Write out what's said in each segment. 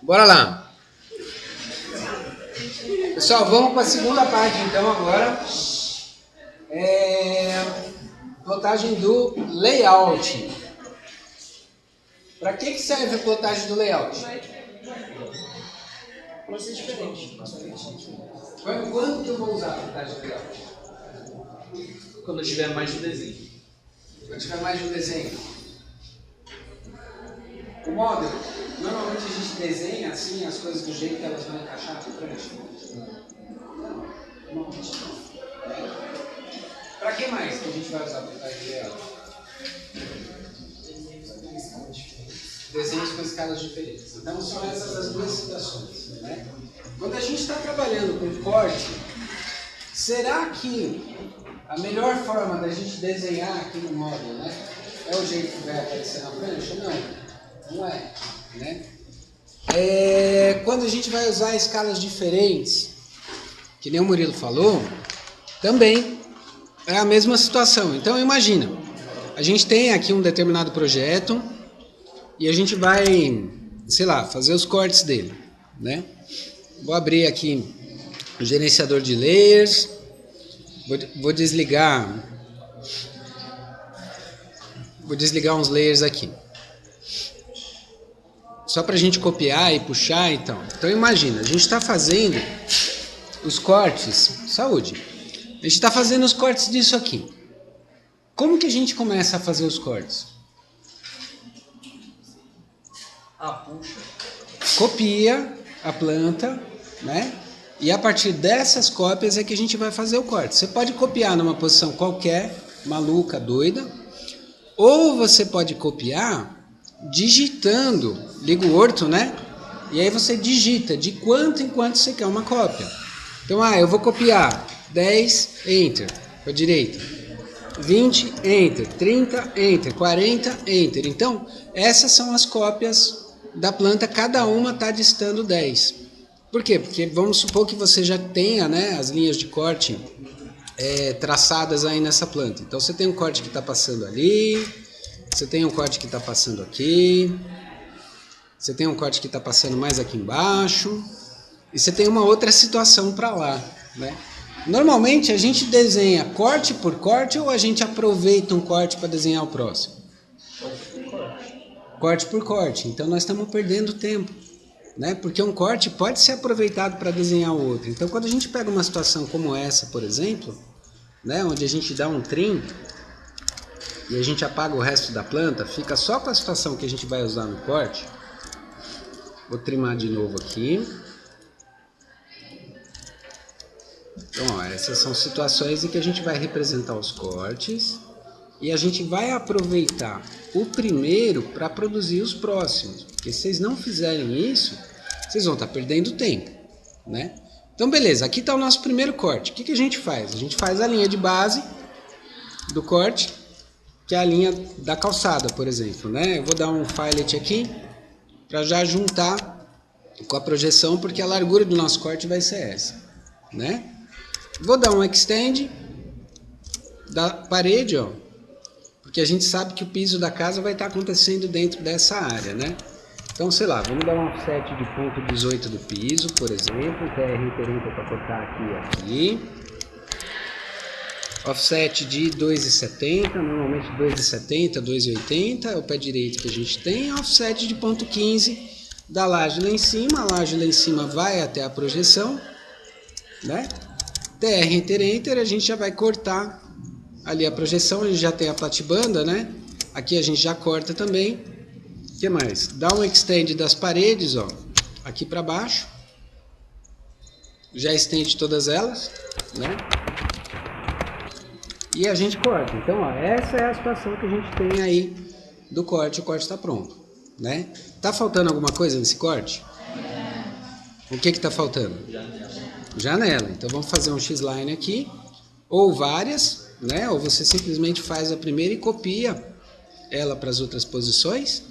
Bora lá. Pessoal, vamos para a segunda parte então agora. Plotagem do layout. Para que serve a plotagem do layout? Pode ser diferente. Quando que eu vou usar a plotagem do layout? Quando tiver mais de um desenho. Quando tiver mais de um desenho. O model, normalmente a gente desenha assim as coisas do jeito que elas vão encaixar na prancha. Normalmente não. Para que mais que a gente vai usar a plotagem do layout? Desenhos com escalas diferentes. Então são essas as duas situações. Né? Quando a gente está trabalhando com corte, será que a melhor forma da gente desenhar aqui no model, né, é o jeito que vai aparecer na prancha? Não é. Né? Quando a gente vai usar escalas diferentes, que nem o Murilo falou, também é a mesma situação. Então imagina, a gente tem aqui um determinado projeto e a gente vai, sei lá, fazer os cortes dele, né? Vou abrir aqui o gerenciador de layers, vou desligar uns layers aqui, só para a gente copiar e puxar. Então imagina, a gente está fazendo os cortes, saúde, a gente está fazendo os cortes disso aqui. Como que a gente começa a fazer os cortes? Puxa. Copia a planta, né? E a partir dessas cópias é que a gente vai fazer o corte. Você pode copiar numa posição qualquer, maluca, doida, ou você pode copiar digitando, liga o orto, né? E aí você digita de quanto em quanto você quer uma cópia. Então, eu vou copiar 10, Enter, para a direita, 20, Enter, 30, Enter, 40, Enter. Então, essas são as cópias da planta, cada uma está distando 10. Por quê? Porque vamos supor que você já tenha, né, as linhas de corte traçadas aí nessa planta. Então você tem um corte que está passando ali, você tem um corte que está passando aqui, você tem um corte que está passando mais aqui embaixo, e você tem uma outra situação para lá, né? Normalmente a gente desenha corte por corte ou a gente aproveita um corte para desenhar o próximo? Corte por corte. Então nós estamos perdendo tempo, né? Porque um corte pode ser aproveitado para desenhar o outro. Então quando a gente pega uma situação como essa, por exemplo, né, onde a gente dá um trim e a gente apaga o resto da planta, fica só com a situação que a gente vai usar no corte. Vou trimar de novo aqui. Então, essas são situações em que a gente vai representar os cortes e a gente vai aproveitar o primeiro para produzir os próximos. Porque se vocês não fizerem isso, vocês vão estar perdendo tempo, né? Então, beleza, aqui está o nosso primeiro corte. O que a gente faz? A gente faz a linha de base do corte, que é a linha da calçada, por exemplo, né? Eu vou dar um filet aqui para já juntar com a projeção, porque a largura do nosso corte vai ser essa, né? Vou dar um extend da parede, ó, porque a gente sabe que o piso da casa vai estar acontecendo dentro dessa área, né? Então, sei lá, vamos dar um offset de 0,18 do piso, por exemplo, TR30 para cortar aqui. Offset de 2,70, normalmente 2,70, 2,80 é o pé direito que a gente tem. Offset de 0,15 da laje lá em cima, a laje lá em cima vai até a projeção, né? TR Enter, a gente já vai cortar ali a projeção, a gente já tem a platibanda, né? Aqui a gente já corta também. O que mais? Dá um extend das paredes, ó, aqui para baixo. Já estende todas elas, né? E a gente corta. Então, ó, essa é a situação que a gente tem aí do corte. O corte está pronto, né? Tá faltando alguma coisa nesse corte? O que está faltando? Janela. Então vamos fazer um X-line aqui, ou várias, né? Ou você simplesmente faz a primeira e copia ela para as outras posições,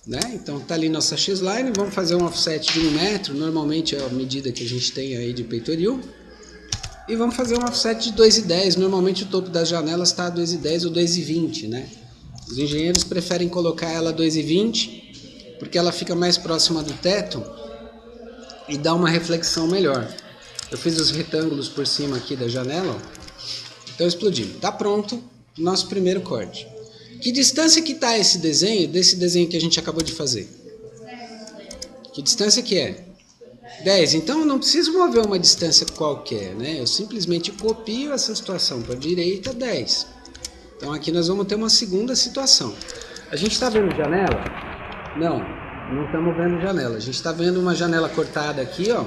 né? Então tá ali nossa X-line, vamos fazer um offset de 1 metro, normalmente é a medida que a gente tem aí de peitoril, e vamos fazer um offset de 2,10, normalmente o topo das janelas está a 2,10 ou 2,20, né? Os engenheiros preferem colocar ela a 2,20 porque ela fica mais próxima do teto e dá uma reflexão melhor. Eu fiz os retângulos por cima aqui da janela, ó. Então explodiu. Tá pronto o nosso primeiro corte. Que distância que está esse desenho, desse desenho que a gente acabou de fazer? Que distância que é? 10. Então eu não preciso mover uma distância qualquer, né? Eu simplesmente copio essa situação para a direita, 10. Então aqui nós vamos ter uma segunda situação. A gente está vendo janela? Não, não estamos vendo janela. A gente está vendo uma janela cortada aqui, ó.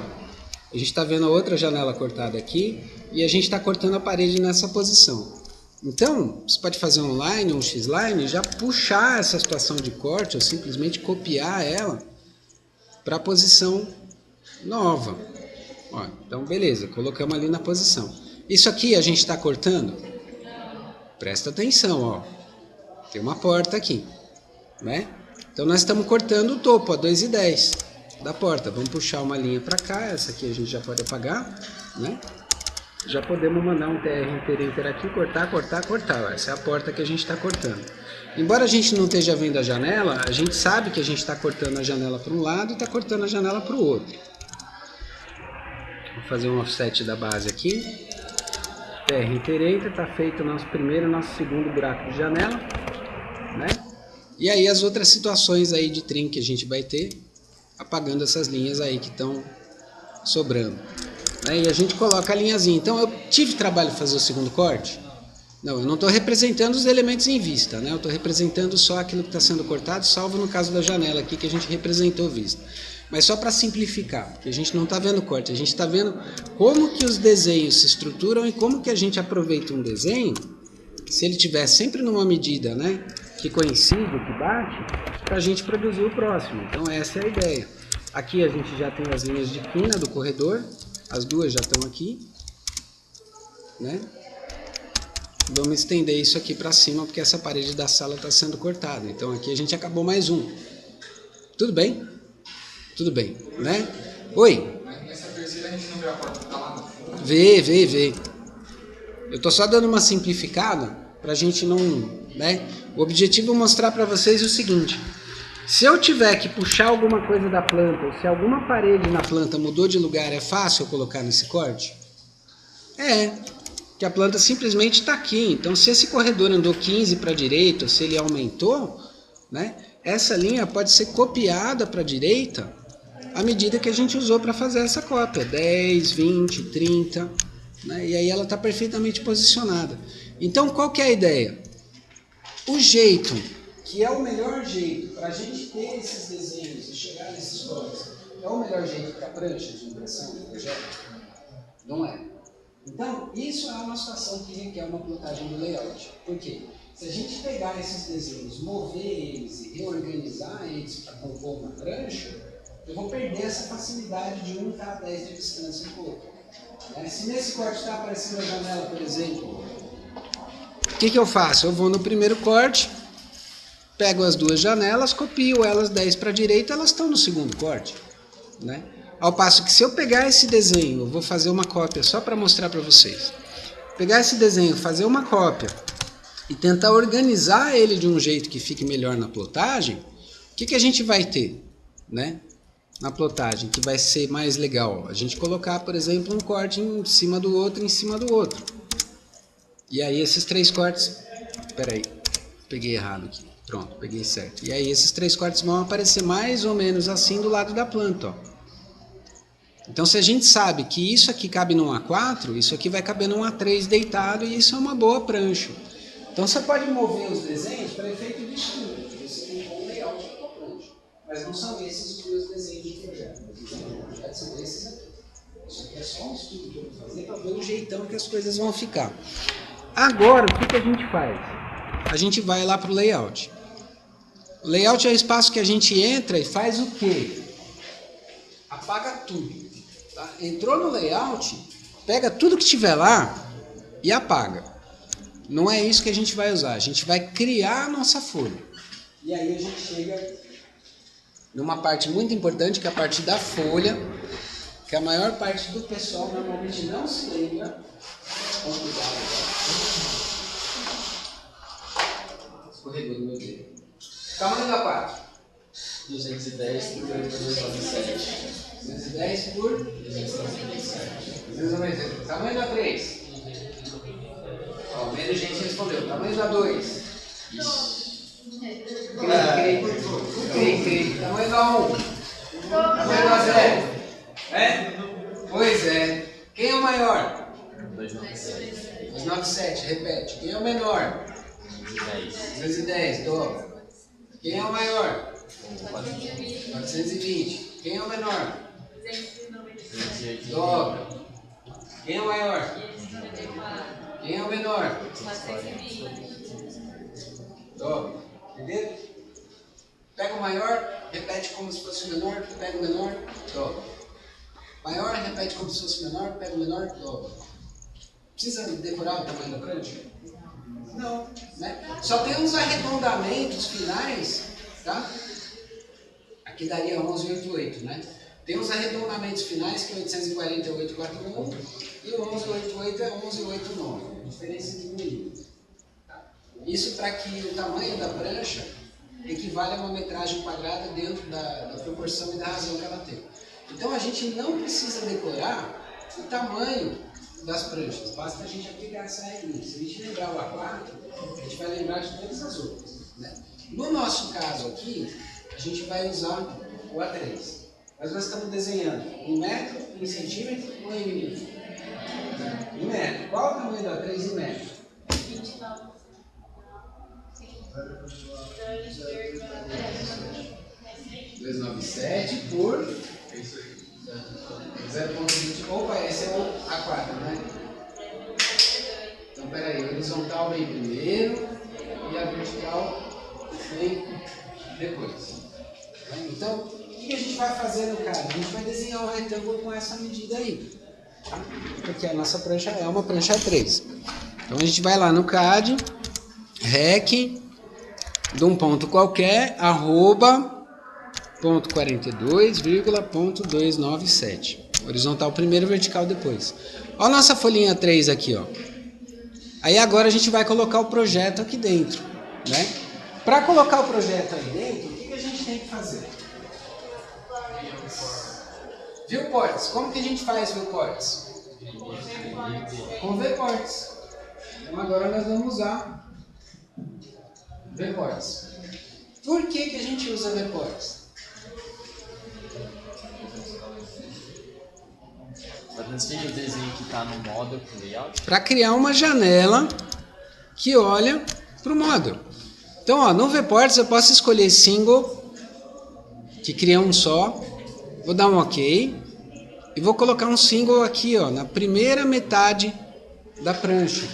A gente está vendo a outra janela cortada aqui e a gente está cortando a parede nessa posição. Então, você pode fazer um line, um x-line, já puxar essa situação de corte ou simplesmente copiar ela para a posição nova. Ó, então, beleza, colocamos ali na posição. Isso aqui a gente está cortando? Presta atenção, ó. Tem uma porta aqui, né? Então, nós estamos cortando o topo, ó, 2,10 da porta. Vamos puxar uma linha para cá, essa aqui a gente já pode apagar, né? Já podemos mandar um TR aqui, cortar, cortar, cortar. Essa é a porta que a gente está cortando. Embora a gente não esteja vendo a janela, a gente sabe que a gente está cortando a janela para um lado e está cortando a janela para o outro. Vou fazer um offset da base aqui. TR está feito o nosso primeiro e nosso segundo buraco de janela, né? E aí as outras situações aí de trim que a gente vai ter, apagando essas linhas aí que estão sobrando. E a gente coloca a linhazinha. Então eu tive trabalho de fazer o segundo corte? Não, eu não estou representando os elementos em vista, né? Eu estou representando só aquilo que está sendo cortado, salvo no caso da janela aqui que a gente representou vista. Mas só para simplificar, porque a gente não está vendo corte, a gente está vendo como que os desenhos se estruturam e como que a gente aproveita um desenho, se ele tiver sempre numa medida, né, que coincide, que bate, para a gente produzir o próximo. Então essa é a ideia. Aqui a gente já tem as linhas de quina do corredor. As duas já estão aqui, né? Vamos estender isso aqui para cima, porque essa parede da sala está sendo cortada. Então aqui a gente acabou mais um. Tudo bem? Tudo bem, né? Oi? Nessa terceira a gente não vê a porta que tá lá no fundo. Vê. Eu estou só dando uma simplificada para a gente não, né? O objetivo é mostrar para vocês o seguinte. Se eu tiver que puxar alguma coisa da planta, ou se alguma parede na planta mudou de lugar, é fácil eu colocar nesse corte? É, que a planta simplesmente está aqui. Então, se esse corredor andou 15 para a direita, ou se ele aumentou, né, essa linha pode ser copiada para a direita à medida que a gente usou para fazer essa cópia. 10, 20, 30, né, e aí ela está perfeitamente posicionada. Então, qual que é a ideia? O jeito... que é o melhor jeito para a gente ter esses desenhos e chegar nesses cortes, é o melhor jeito para a prancha de impressão do projeto? Não é. Então, isso é uma situação que requer uma plotagem do layout. Por quê? Se a gente pegar esses desenhos, mover eles e reorganizar eles para compor uma prancha, eu vou perder essa facilidade de um estar a 10 de distância um pouco. Se nesse corte está aparecendo a janela, por exemplo, o que eu faço? Eu vou no primeiro corte, pego as duas janelas, copio elas 10 para a direita, elas estão no segundo corte, né? Ao passo que se eu pegar esse desenho, eu vou fazer uma cópia só para mostrar para vocês. Pegar esse desenho, fazer uma cópia e tentar organizar ele de um jeito que fique melhor na plotagem, o que a gente vai ter, né? Na plotagem, que vai ser mais legal. A gente colocar, por exemplo, um corte em cima do outro, em cima do outro. E aí esses três cortes... Peraí, peguei errado aqui. Pronto, peguei certo. E aí esses três cortes vão aparecer mais ou menos assim do lado da planta, ó. Então se a gente sabe que isso aqui cabe num A4, isso aqui vai caber num A3 deitado e isso é uma boa prancha. Então você pode mover os desenhos para efeito de estudo, que você tem um bom layout da tua prancha. Mas não são esses os meus desenhos de projeto. Os desenhos de projeto são esses aqui. Isso aqui é só um estudo que eu vou fazer para ver o jeitão que as coisas vão ficar. Agora, o que a gente faz? A gente vai lá para o layout. O layout é o espaço que a gente entra e faz o quê? Apaga tudo. Tá? Entrou no layout, pega tudo que tiver lá e apaga. Não é isso que a gente vai usar. A gente vai criar a nossa folha. E aí a gente chega numa parte muito importante, que é a parte da folha, que a maior parte do pessoal normalmente não se lembra. Vamos cuidar. Escorregou no meu dedo. Tamanho da 4. 210 por 297. 210 por 297. Tamanho da 3. Ó, menos gente respondeu. Tamanho da 2. Creio. Tamanho da 1. Tamanho da 0. É? Pois é. Quem é o maior? 297. Repete. Quem é o menor? 210. Dobra. Quem é o maior? 420. Quem é o menor? 298. Dobra. Quem é o maior? 594. Quem é o menor? 420. Dobra. Entendeu? Pega o maior, repete como se fosse o menor, pega o menor, dobra. Maior, repete como se fosse o menor, pega o menor, dobra. Precisa decorar o tamanho da prancha? Não, né? Só tem uns arredondamentos finais, tá? Aqui daria 1188, né? Tem uns arredondamentos finais que é 848,41 e o 1188 é 1189, diferença de milímetro. Tá? Isso para que o tamanho da prancha equivale a uma metragem quadrada dentro da proporção e da razão que ela tem. Então a gente não precisa decorar o tamanho das pranchas, basta a gente aplicar essa regra. Se a gente lembrar o A4, a gente vai lembrar de todas as outras. Né? No nosso caso aqui, a gente vai usar o A3. Mas nós estamos desenhando em metro, em centímetro ou em milímetro? Em metro. Qual o tamanho do A3 em metro? 29. 297 por 0,20. Opa, esse é o A4, né? Então, peraí, o horizontal vem primeiro e a vertical vem depois. Então, o que a gente vai fazer no caso? A gente vai desenhar um retângulo com essa medida aí. Tá? Porque a nossa prancha é uma prancha A3. Então, a gente vai lá no CAD, REC, de um ponto qualquer, arroba, ponto 42,297. Horizontal primeiro, vertical depois. Olha a nossa folhinha 3 aqui, ó. Aí agora a gente vai colocar o projeto aqui dentro, né? Para colocar o projeto aí dentro, o que a gente tem que fazer? Viewports. Como que a gente faz viewports? Com viewports. Então agora nós vamos usar viewports. Por que a gente usa viewports? Para transferir o desenho que está no model para o layout? Para criar uma janela que olha para o model. Então, ó, no viewports eu posso escolher single, que cria um só. Vou dar um OK. E vou colocar um single aqui, ó, na primeira metade da prancha.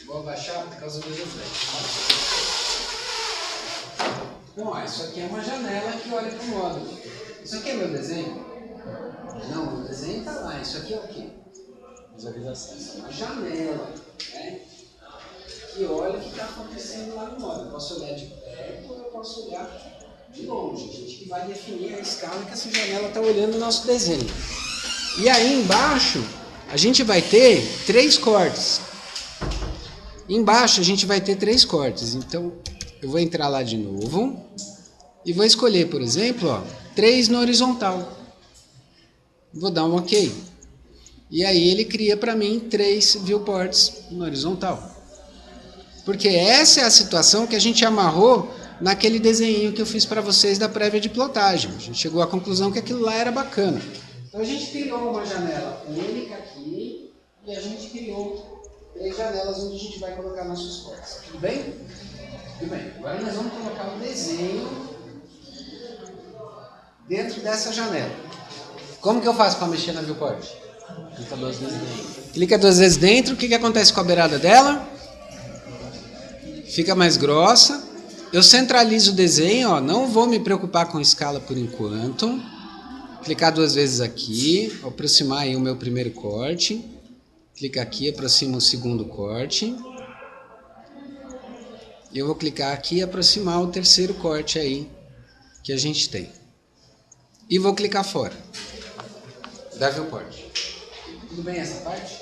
Vou abaixar por causa do reflexo. Então, ó, isso aqui é uma janela que olha para o módulo. Isso aqui é meu desenho? Não, meu desenho está lá. Isso aqui é o quê? Visualização. Isso é uma janela, né? Que olha o que está acontecendo lá no módulo. Eu posso olhar de perto ou eu posso olhar de longe. A gente que vai definir a escala que essa janela está olhando o nosso desenho. E aí embaixo a gente vai ter 3 cortes. Embaixo a gente vai ter 3 cortes. Então eu vou entrar lá de novo e vou escolher, por exemplo, ó, 3 no horizontal. Vou dar um OK. E aí ele cria para mim 3 viewports no horizontal. Porque essa é a situação que a gente amarrou naquele desenho que eu fiz para vocês da prévia de plotagem. A gente chegou à conclusão que aquilo lá era bacana. Então a gente criou uma janela única aqui e a gente criou 3 janelas onde a gente vai colocar nossos cortes. Tudo bem? Tudo bem. Agora nós vamos colocar um desenho dentro dessa janela. Como que eu faço para mexer na viewport? Clica 2 vezes dentro. Clica 2 vezes dentro. O que acontece com a beirada dela? Fica mais grossa. Eu centralizo o desenho, ó, não vou me preocupar com escala por enquanto. Clicar 2 vezes aqui, aproximar aí o meu primeiro corte. Clica aqui, aproxima o segundo corte. E eu vou clicar aqui e aproximar o terceiro corte aí que a gente tem. E vou clicar fora da viewport. Tudo bem essa parte?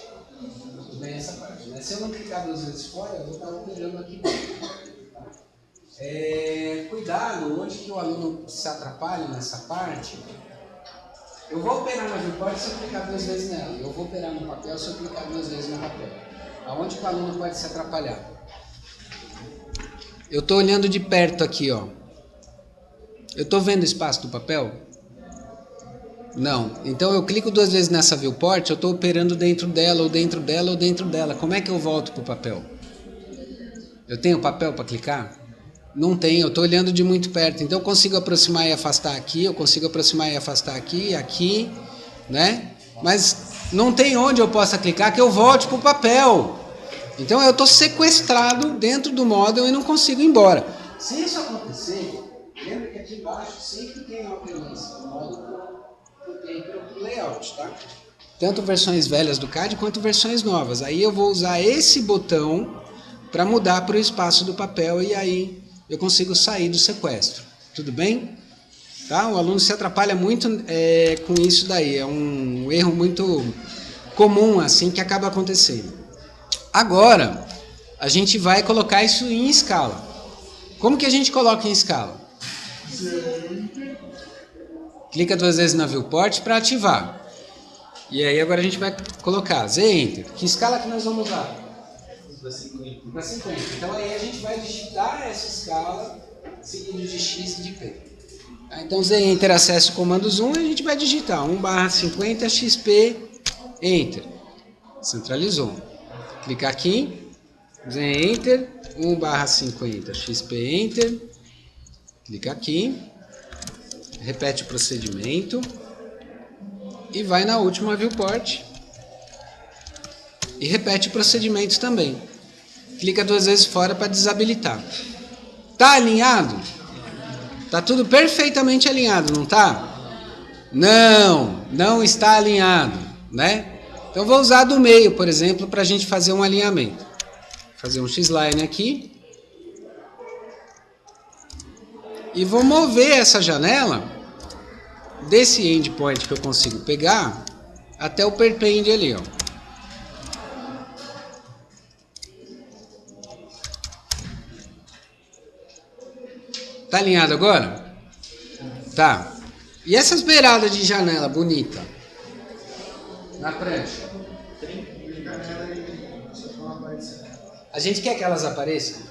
Tudo bem essa parte, né? Se eu não clicar 2 vezes fora, eu vou estar operando aqui dentro. Cuidado, onde que o aluno se atrapalha nessa parte. Eu vou operar na viewport se eu clicar 2 vezes nela. Eu vou operar no papel se eu clicar 2 vezes no papel. Aonde que o aluno pode se atrapalhar? Eu estou olhando de perto aqui, ó. Eu estou vendo o espaço do papel? Não. Então eu clico 2 vezes nessa viewport, eu estou operando dentro dela, ou dentro dela, ou dentro dela. Como é que eu volto para o papel? Eu tenho papel para clicar? Não tenho, eu estou olhando de muito perto. Então eu consigo aproximar e afastar aqui, eu consigo aproximar e afastar aqui, aqui, né? Mas não tem onde eu possa clicar que eu volte para o papel. Então eu estou sequestrado dentro do model e não consigo ir embora. Se isso acontecer, lembra que aqui embaixo sempre tem uma alternância do model para o layout, tá? Tanto versões velhas do CAD quanto versões novas. Aí eu vou usar esse botão para mudar para o espaço do papel e aí eu consigo sair do sequestro. Tudo bem? Tá? O aluno se atrapalha muito com isso daí. É um erro muito comum assim que acaba acontecendo. Agora, a gente vai colocar isso em escala. Como que a gente coloca em escala? Clica 2 vezes na viewport para ativar. E aí agora a gente vai colocar Z Enter. Que escala que nós vamos usar? Para 50. Então aí a gente vai digitar essa escala seguido de X e de P. Então Z Enter acessa o comando zoom e a gente vai digitar 1/50 XP Enter. Centralizou. Clica aqui, Z Enter, 1/50 XP Enter. Clica aqui, repete o procedimento e vai na última viewport e repete o procedimento também. Clica 2 vezes fora para desabilitar. Tá alinhado? Tá tudo perfeitamente alinhado, não tá? Não está alinhado, né? Então vou usar do meio, por exemplo, para a gente fazer um alinhamento. Vou fazer um X-line aqui. E vou mover essa janela desse endpoint que eu consigo pegar até o perpend ali, ó. Tá alinhado agora? Tá. E essas beiradas de janela bonita na prancha? A gente quer que elas apareçam?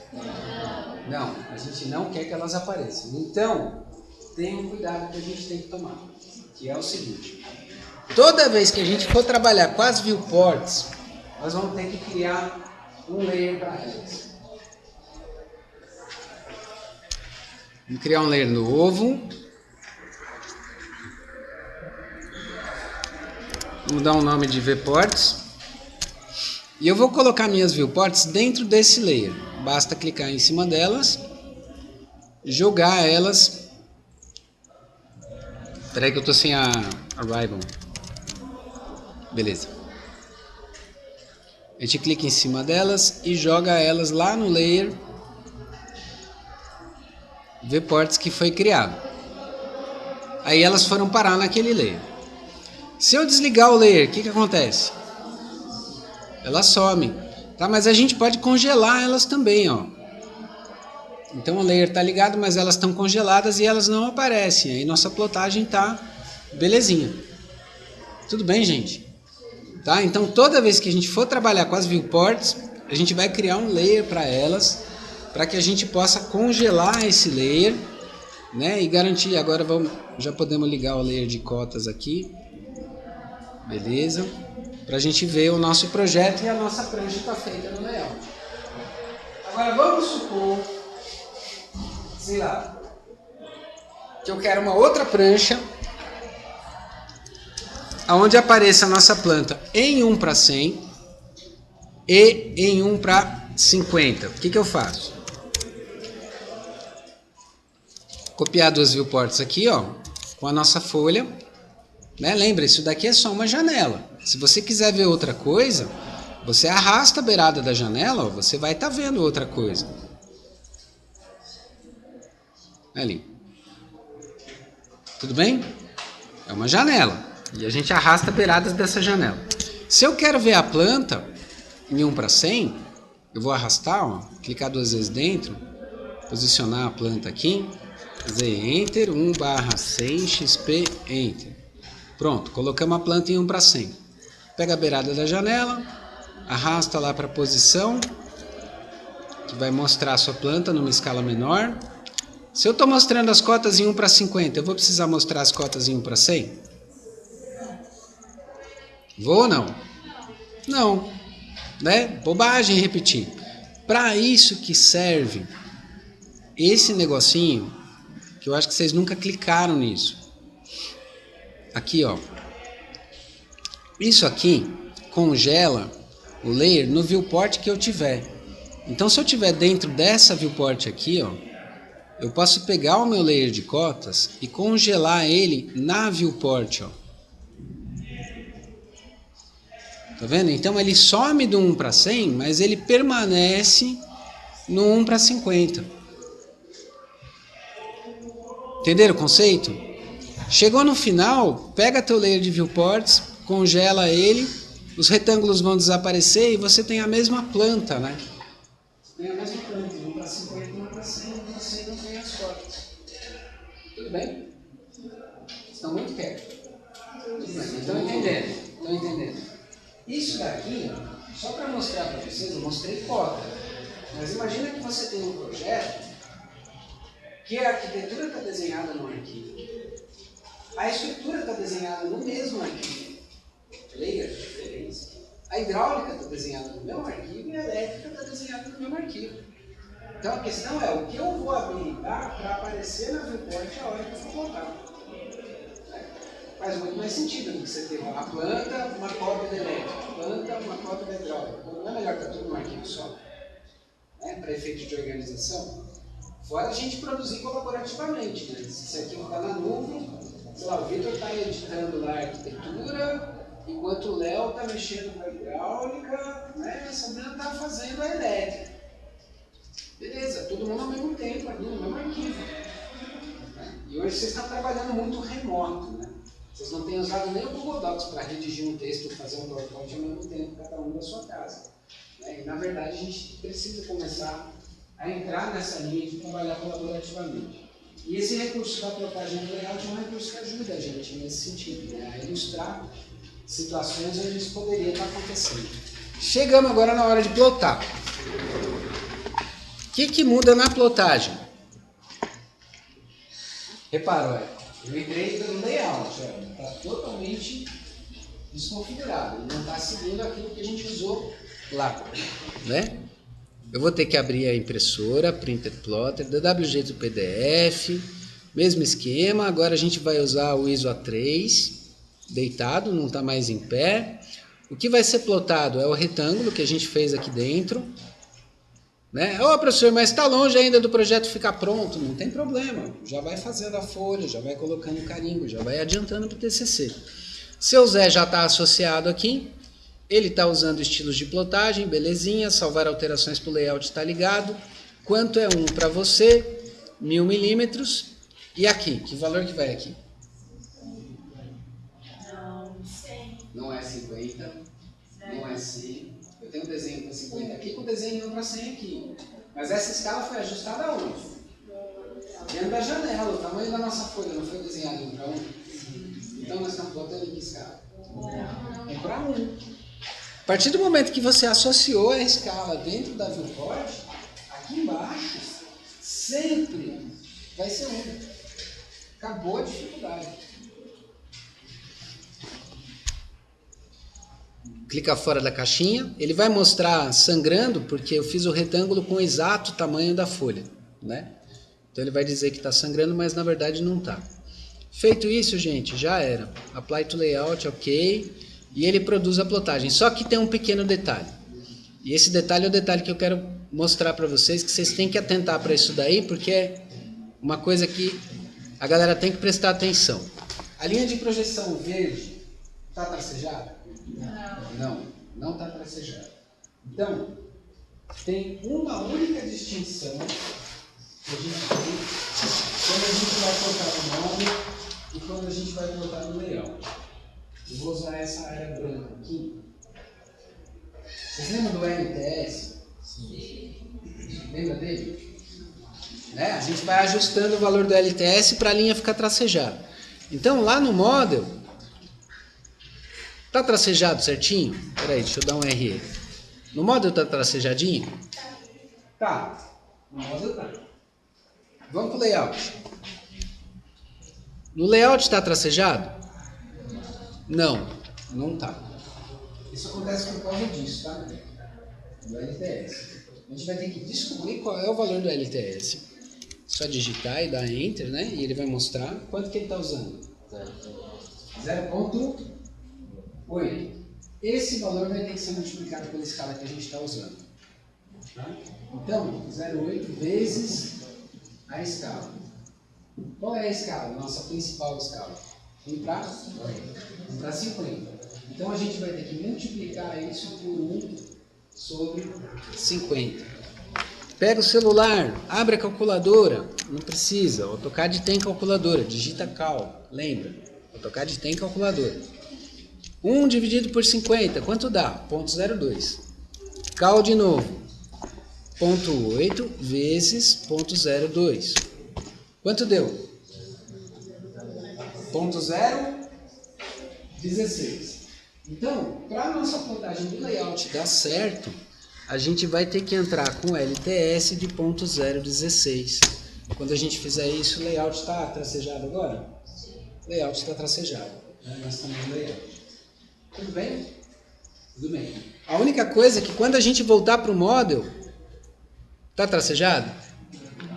Não, a gente não quer que elas apareçam. Então, tem um cuidado que a gente tem que tomar, que é o seguinte. Toda vez que a gente for trabalhar com as viewports, nós vamos ter que criar um layer para elas. Vamos criar um layer novo. Vamos dar um nome de viewports. E eu vou colocar minhas viewports dentro desse layer. Basta clicar em cima delas, jogar elas. Espera aí que eu estou sem a ribbon. Beleza. A gente clica em cima delas e joga elas lá no layer viewports que foi criado. Aí elas foram parar naquele layer. Se eu desligar o layer, o que acontece? Elas somem, tá? Mas a gente pode congelar elas também, ó. Então o layer está ligado, mas elas estão congeladas e elas não aparecem. Aí nossa plotagem tá belezinha. Tudo bem, gente? Tá? Então toda vez que a gente for trabalhar com as viewports, a gente vai criar um layer para elas, para que a gente possa congelar esse layer, né? E garantir. Agora já podemos ligar o layer de cotas aqui. Beleza? Para a gente ver o nosso projeto e a nossa prancha está feita no layout. Agora vamos supor, sei lá, que eu quero uma outra prancha onde apareça a nossa planta em 1/100 e em 1/50. O que eu faço? Copiar 2 viewports aqui, ó, com a nossa folha. Né? Lembra, isso daqui é só uma janela. Se você quiser ver outra coisa, você arrasta a beirada da janela, ó, você vai estar vendo outra coisa. Ali. Tudo bem? É uma janela. E a gente arrasta beiradas dessa janela. Se eu quero ver a planta em 1/100, eu vou arrastar, ó, clicar 2 vezes dentro posicionar a planta aqui, fazer Enter, 1/100 XP, Enter. Pronto, colocamos a planta em 1/100. Pega a beirada da janela, arrasta lá para a posição, que vai mostrar a sua planta numa escala menor. Se eu estou mostrando as cotas em 1/50, eu vou precisar mostrar as cotas em 1/100? Vou ou não? Não, né? Bobagem repetir. Para isso que serve esse negocinho, que eu acho que vocês nunca clicaram nisso. Aqui, ó. Isso aqui congela o layer no viewport que eu tiver. Então, se eu tiver dentro dessa viewport aqui, ó, eu posso pegar o meu layer de cotas e congelar ele na viewport, ó. Tá vendo? Então ele some do 1/100, mas ele permanece no 1/50. Entenderam o conceito? Chegou no final, pega teu layer de viewports, congela ele, os retângulos vão desaparecer e você tem a mesma planta, né? Tem a mesma planta, 1/50, 1/100, 1/100 não tem as cotas. Tudo bem? Estão muito perto. Tudo bem. Estão entendendo? Estão entendendo? Isso daqui, só para mostrar para vocês, eu mostrei cota. Mas imagina que você tem um projeto que a arquitetura está desenhada no arquivo. A estrutura está desenhada no mesmo arquivo. Layer de diferença. A hidráulica está desenhada no mesmo arquivo e a elétrica está desenhada no mesmo arquivo. Então a questão é o que eu vou habilitar para aparecer na viewport a hora que eu for plotar. Faz muito mais sentido do que você ter a planta, uma cópia da elétrica, planta, uma cópia da hidráulica. Não é melhor estar tudo num arquivo só? Para efeito de organização? Fora a gente produzir colaborativamente. Né? Se esse arquivo está na nuvem, sei lá, o Vitor está editando lá a arquitetura, enquanto o Léo está mexendo com a hidráulica, né? A Sabrina está fazendo a elétrica. Beleza, todo mundo ao mesmo tempo, ali no mesmo arquivo. Né? E hoje vocês estão trabalhando muito remoto. Né? Vocês não têm usado nem o Google Docs para redigir um texto e fazer um PowerPoint ao mesmo tempo, cada um da sua casa. E, na verdade, a gente precisa começar a entrar nessa linha de trabalhar colaborativamente. E esse recurso da plotagem do layout é um recurso que ajuda a gente nesse sentido, né? A ilustrar situações onde isso poderia estar acontecendo. Chegamos agora na hora de plotar. O que muda na plotagem? Repara, olha, eu entrei no layout, está totalmente desconfigurado, ele não está seguindo aquilo que a gente usou lá, né? Eu vou ter que abrir a impressora, Printed Plotter, DWG do PDF, mesmo esquema. Agora a gente vai usar o ISO A3, deitado, não está mais em pé. O que vai ser plotado é o retângulo que a gente fez aqui dentro. Né? Ô professor, mas está longe ainda do projeto ficar pronto. Não tem problema, já vai fazendo a folha, já vai colocando carimbo, já vai adiantando para o TCC. Seu Zé já está associado aqui. Ele está usando estilos de plotagem, belezinha, salvar alterações para o layout está ligado. Quanto é 1 para você? 1000 milímetros. E aqui, que valor que vai aqui? Não é 50, não é 100. Eu tenho um desenho para 50 aqui com desenho para 100 aqui. Mas essa escala foi ajustada aonde? Dentro da janela, o tamanho da nossa folha não foi desenhado em 1 para 1? Então nós estamos plotando em que escala? É para 1. A partir do momento que você associou a escala dentro da viewport, aqui embaixo sempre vai ser 1. Acabou a dificuldade. Clica fora da caixinha, ele vai mostrar sangrando porque eu fiz o retângulo com o exato tamanho da folha, né? Então ele vai dizer que está sangrando, mas na verdade não está. Feito isso, gente, já era. Apply to layout, ok. E ele produz a plotagem. Só que tem um pequeno detalhe. E esse detalhe é o detalhe que eu quero mostrar para vocês, que vocês têm que atentar para isso daí, porque é uma coisa que a galera tem que prestar atenção. A linha de projeção verde está tracejada? Não está tracejada. Então, tem uma única distinção que a gente tem quando a gente vai colocar no nome e quando a gente vai colocar no layout. Eu vou usar essa área branca aqui. Vocês lembram do NTS? Sim. Lembra dele? né? A gente vai ajustando o valor do LTS para a linha ficar tracejada. Então, lá no model, tá tracejado certinho? Peraí, deixa eu dar um RE. No model tá tracejadinho? Tá. No model tá. Vamos pro layout. No layout tá tracejado? Não, não tá. Isso acontece por causa disso, tá? Do LTS. A gente vai ter que descobrir qual é o valor do LTS. Só digitar e dar Enter, né? E ele vai mostrar quanto que ele está usando. 0,8. Esse valor vai ter que ser multiplicado pela escala que a gente está usando. Tá? Então, 0,8 vezes a escala. Qual é a escala? Nossa principal escala. 1 para 50. Então a gente vai ter que multiplicar isso por 1 sobre 50. Pega o celular, abre a calculadora. Não precisa, o AutoCAD tem calculadora. Digita cal, lembra? O AutoCAD tem calculadora. 1 dividido por 50, quanto dá? 0,02. Cal de novo. 0,8 vezes 0,02. Quanto deu? 0,016. Então, para a nossa plotagem do layout dar certo, a gente vai ter que entrar com LTS de 0,016. Quando a gente fizer isso, o layout está tracejado agora? O layout está tracejado. Nós estamos no layout. Tudo bem? Tudo bem. A única coisa é que quando a gente voltar para o model, está tracejado?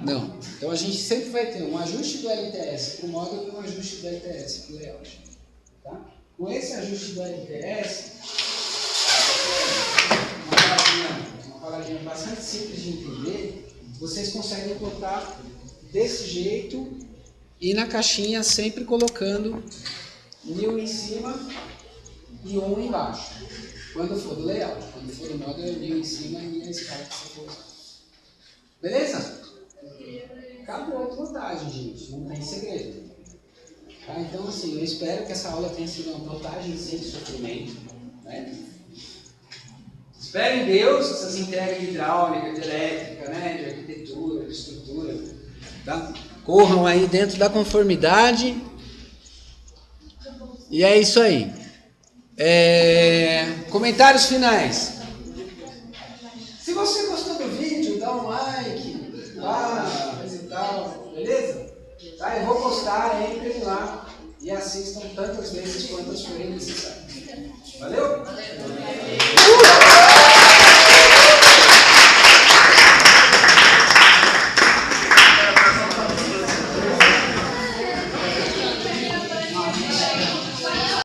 Não. Então a gente sempre vai ter um ajuste do LTS para o model e um ajuste do LTS para o layout. Tá? Com esse ajuste do LTS, uma palavrinha bastante simples de entender, vocês conseguem botar desse jeito e na caixinha sempre colocando 1000 em cima e 1 embaixo. Quando for do layout, quando for do model, é 1000 em cima e a escala que você for usar. Beleza? Acabou a plotagem, gente. Não tem segredo. Tá? Então, assim, eu espero que essa aula tenha sido uma plotagem sem sofrimento. Né? Espero em Deus essas entregas de hidráulica, de elétrica, né? De arquitetura, de estrutura. Tá? Corram aí dentro da conformidade. E é isso aí. Comentários finais. Se você gostou do vídeo, dá um like, coisa e tal, beleza? Tá? Eu vou postar, entrem lá e assistam tantas vezes quantas forem necessárias. Valeu?